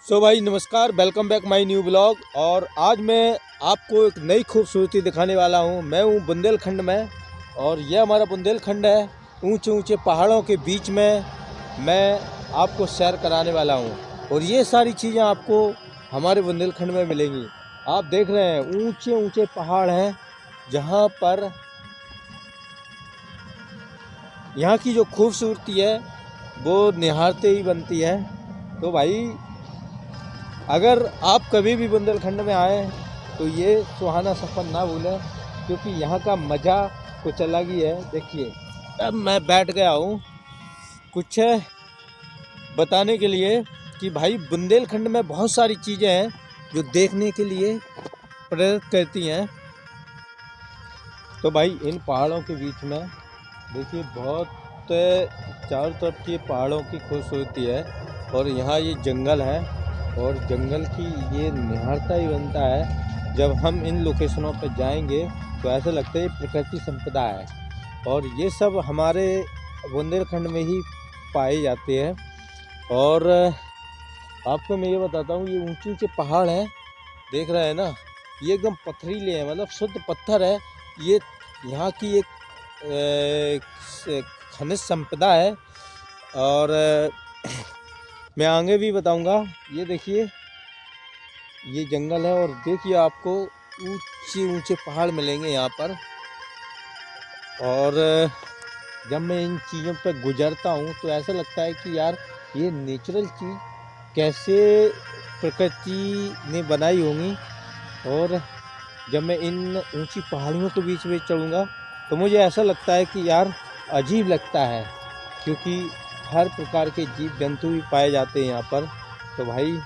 सो भाई नमस्कार, welcome back my new blog. और आज मैं आपको एक नई खूबसूरती दिखाने वाला हूँ। मैं हूँ बुंदेलखंड में और यह हमारा बुंदेलखंड है। ऊंचे ऊंचे पहाड़ों के बीच में मैं आपको सैर कराने वाला हूँ और ये सारी चीज़ें आपको हमारे बुंदेलखंड में मिलेंगी। आप देख रहे हैं ऊंचे ऊंचे पहाड़ हैं जहाँ पर यहाँ की जो खूबसूरती है वो निहारते ही बनती है। तो भाई अगर आप कभी भी बुंदेलखंड में आए तो ये सुहाना सफ़र ना भूलें, क्योंकि यहाँ का मज़ा कुछ अलग ही है। देखिए अब मैं बैठ गया हूँ कुछ बताने के लिए कि भाई बुंदेलखंड में बहुत सारी चीज़ें हैं जो देखने के लिए प्रेरित करती हैं। तो भाई इन पहाड़ों के बीच में देखिए बहुत चारों तरफ की पहाड़ों की खूबसूरती है और यहाँ ये जंगल है और जंगल की ये निहारता ही बनता है। जब हम इन लोकेशनों पर जाएंगे तो ऐसा लगता है ये प्रकृति संपदा है और ये सब हमारे बुंदेलखंड में ही पाए जाते हैं। और आपको मैं ये बताता हूँ, ये ऊंचे ऊंचे पहाड़ हैं, देख रहे हैं ना, ये एकदम पथरीले हैं, मतलब शुद्ध पत्थर है। ये यहाँ की एक खनिज संपदा है और मैं आगे भी बताऊंगा। ये देखिए ये जंगल है और देखिए आपको ऊंचे ऊंचे पहाड़ मिलेंगे यहाँ पर। और जब मैं इन चीज़ों पर गुजरता हूँ तो ऐसा लगता है कि यार ये नेचुरल चीज़ कैसे प्रकृति ने बनाई होंगी। और जब मैं इन ऊंची पहाड़ियों के बीच में चढ़ूँगा तो मुझे ऐसा लगता है कि यार अजीब लगता है, क्योंकि हर प्रकार के जीव जंतु भी पाए जाते हैं यहाँ पर। तो भाई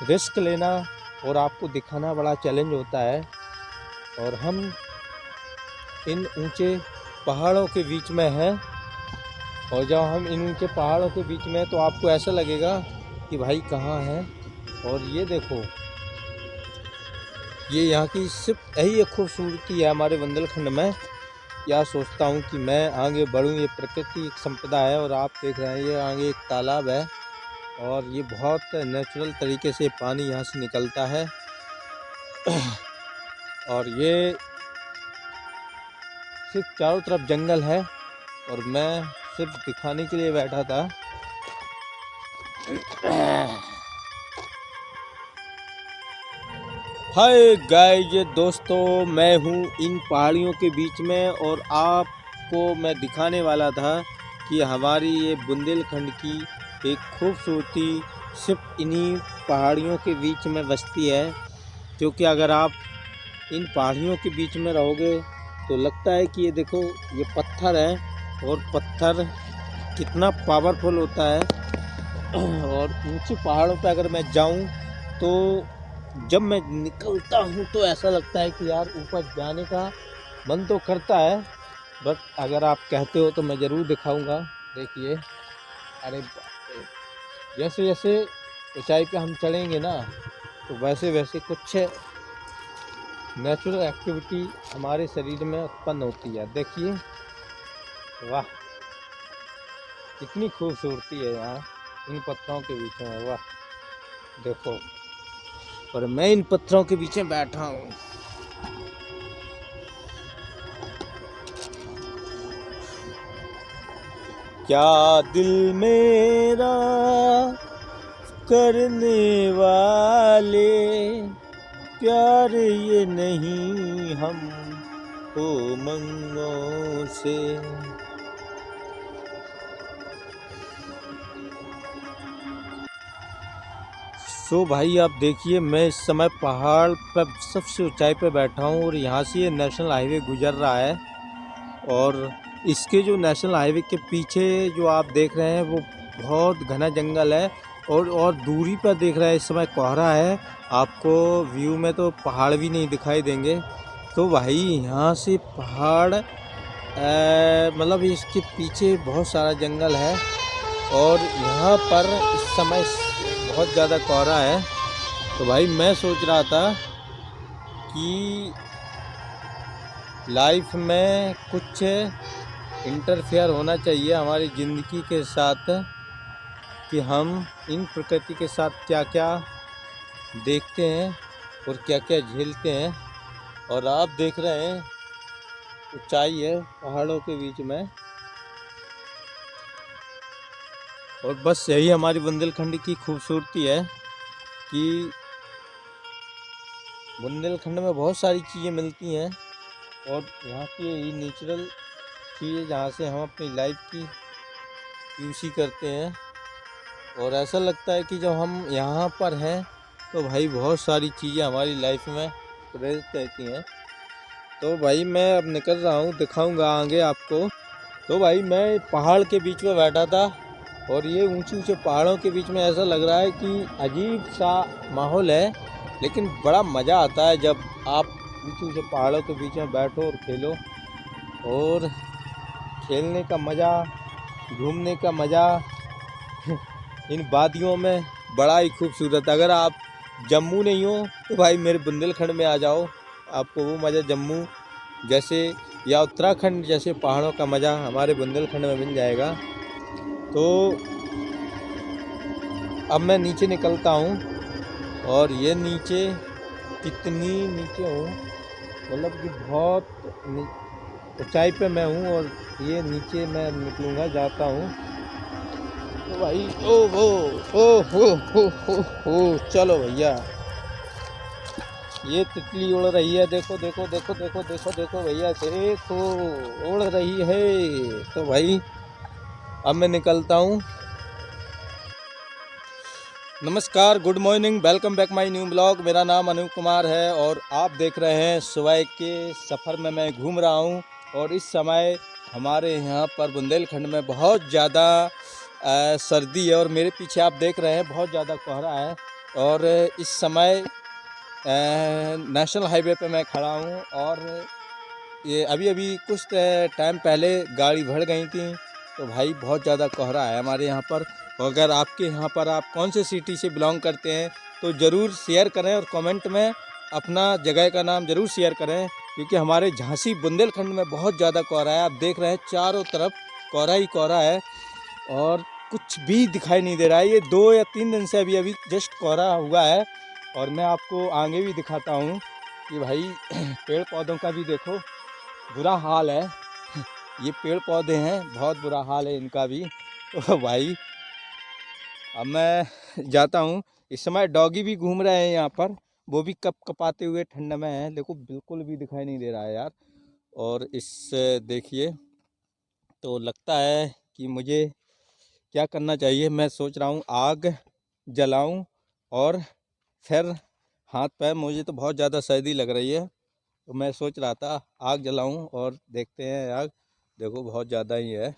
रिस्क लेना और आपको दिखाना बड़ा चैलेंज होता है। और हम इन ऊंचे पहाड़ों के बीच में हैं और जब हम इन ऊंचे पहाड़ों के बीच में तो आपको ऐसा लगेगा कि भाई कहाँ है। और ये देखो ये यहाँ की सिर्फ यही एक खूबसूरती है हमारे बुंदेलखंड में। या सोचता हूँ कि मैं आगे बढ़ूँ, ये प्रकृति एक संपदा है। और आप देख रहे हैं ये आगे एक तालाब है और ये बहुत नेचुरल तरीके से पानी यहाँ से निकलता है। और ये सिर्फ चारों तरफ जंगल है और मैं सिर्फ दिखाने के लिए बैठा था। हाय गाइस दोस्तों, मैं हूँ इन पहाड़ियों के बीच में और आपको मैं दिखाने वाला था कि हमारी ये बुंदेलखंड की एक खूबसूरती सिर्फ इन्हीं पहाड़ियों के बीच में बसती है। क्योंकि अगर आप इन पहाड़ियों के बीच में रहोगे तो लगता है कि ये देखो ये पत्थर है और पत्थर कितना पावरफुल होता है। और ऊंची पहाड़ों पर अगर मैं जाऊं तो जब मैं निकलता हूँ तो ऐसा लगता है कि यार ऊपर जाने का मन तो करता है, बट अगर आप कहते हो तो मैं ज़रूर दिखाऊंगा। देखिए अरे बाप रे, जैसे जैसे ऊंचाई पे हम चढ़ेंगे ना तो वैसे वैसे कुछ नेचुरल एक्टिविटी हमारे शरीर में उत्पन्न होती है। देखिए वाह कितनी खूबसूरती है यहाँ इन पत्थरों के बीच में। वाह देखो, और मैं इन पत्थरों के बीच में बैठा हूँ। क्या दिल मेरा करने वाले प्यार ये नहीं हम हो मंगों से। सो भाई आप देखिए मैं इस समय पहाड़ पर सबसे ऊंचाई पर बैठा हूँ और यहाँ से ये नेशनल हाईवे गुजर रहा है। और इसके जो नेशनल हाईवे के पीछे जो आप देख रहे हैं वो बहुत घना जंगल है और दूरी पर देख रहे हैं इस समय कोहरा है। आपको व्यू में तो पहाड़ भी नहीं दिखाई देंगे। तो भाई यहाँ से पहाड़ मतलब इसके पीछे बहुत सारा जंगल है और यहाँ पर इस समय बहुत ज़्यादा कोहरा है। तो भाई मैं सोच रहा था कि लाइफ में कुछ इंटरफेयर होना चाहिए हमारी ज़िंदगी के साथ, कि हम इन प्रकृति के साथ क्या क्या देखते हैं और क्या क्या झेलते हैं। और आप देख रहे हैं ऊंचाई है पहाड़ों के बीच में। और बस यही हमारी बुंदेलखंड की खूबसूरती है कि बुंदेलखंड में बहुत सारी चीज़ें मिलती हैं और यहाँ की यही नेचुरल चीज़ें जहाँ से हम अपनी लाइफ की यूज़ करते हैं। और ऐसा लगता है कि जब हम यहाँ पर हैं तो भाई बहुत सारी चीज़ें हमारी लाइफ में प्रेरित रहती हैं। तो भाई मैं अब निकल रहा हूँ, दिखाऊंगा आगे आपको। तो भाई मैं पहाड़ के बीच में बैठा था और ये ऊंचे ऊंचे पहाड़ों के बीच में ऐसा लग रहा है कि अजीब सा माहौल है, लेकिन बड़ा मज़ा आता है जब आप ऊंचे ऊंचे पहाड़ों के बीच में बैठो और खेलो। और खेलने का मज़ा, घूमने का मज़ा इन वादियों में बड़ा ही खूबसूरत। अगर आप जम्मू नहीं हो तो भाई मेरे बुंदेलखंड में आ जाओ, आपको वो मज़ा जम्मू जैसे या उत्तराखंड जैसे पहाड़ों का मज़ा हमारे बुंदेलखंड में मिल जाएगा। तो अब मैं नीचे निकलता हूँ और ये नीचे कितनी नीचे हूँ, मतलब कि बहुत ऊंचाई पे मैं हूँ और ये नीचे मैं निकलूँगा, जाता हूँ। तो भाई ओ चलो भैया, ये तितली उड़ रही है, देखो देखो देखो देखो देखो देखो भैया, देखो उड़ रही है। तो भाई अब मैं निकलता हूँ। नमस्कार, good morning, welcome back my new blog. मेरा नाम अनूप कुमार है और आप देख रहे हैं सुबह के सफ़र में मैं घूम रहा हूँ। और इस समय हमारे यहाँ पर बुंदेलखंड में बहुत ज़्यादा सर्दी है और मेरे पीछे आप देख रहे हैं बहुत ज़्यादा कोहरा है। और इस समय नेशनल हाईवे पे मैं खड़ा हूँ और ये अभी अभी कुछ टाइम पहले गाड़ी भर गई थी। तो भाई बहुत ज़्यादा कोहरा है हमारे यहाँ पर। अगर आपके यहाँ पर आप कौन से सिटी से बिलोंग करते हैं तो ज़रूर शेयर करें और कमेंट में अपना जगह का नाम ज़रूर शेयर करें, क्योंकि हमारे झांसी बुंदेलखंड में बहुत ज़्यादा कोहरा है। आप देख रहे हैं चारों तरफ कोहरा ही कोहरा है और कुछ भी दिखाई नहीं दे रहा है। ये 2 या 3 दिन से अभी जस्ट कोहरा हुआ है। और मैं आपको आगे भी दिखाता हूँ कि भाई पेड़ पौधों का भी देखो बुरा हाल है। ये पेड़ पौधे हैं, बहुत बुरा हाल है इनका भी। तो भाई अब मैं जाता हूँ। इस समय डॉगी भी घूम रहे हैं यहाँ पर, वो भी कप कपाते हुए ठंड में है। देखो बिल्कुल भी दिखाई नहीं दे रहा है यार। और इससे देखिए तो लगता है कि मुझे क्या करना चाहिए। मैं सोच रहा हूँ आग जलाऊँ और फिर हाथ पैर, मुझे तो बहुत ज़्यादा सर्दी लग रही है तो मैं सोच रहा था आग जलाऊं और देखते हैं आग। देखो बहुत ज़्यादा ही है।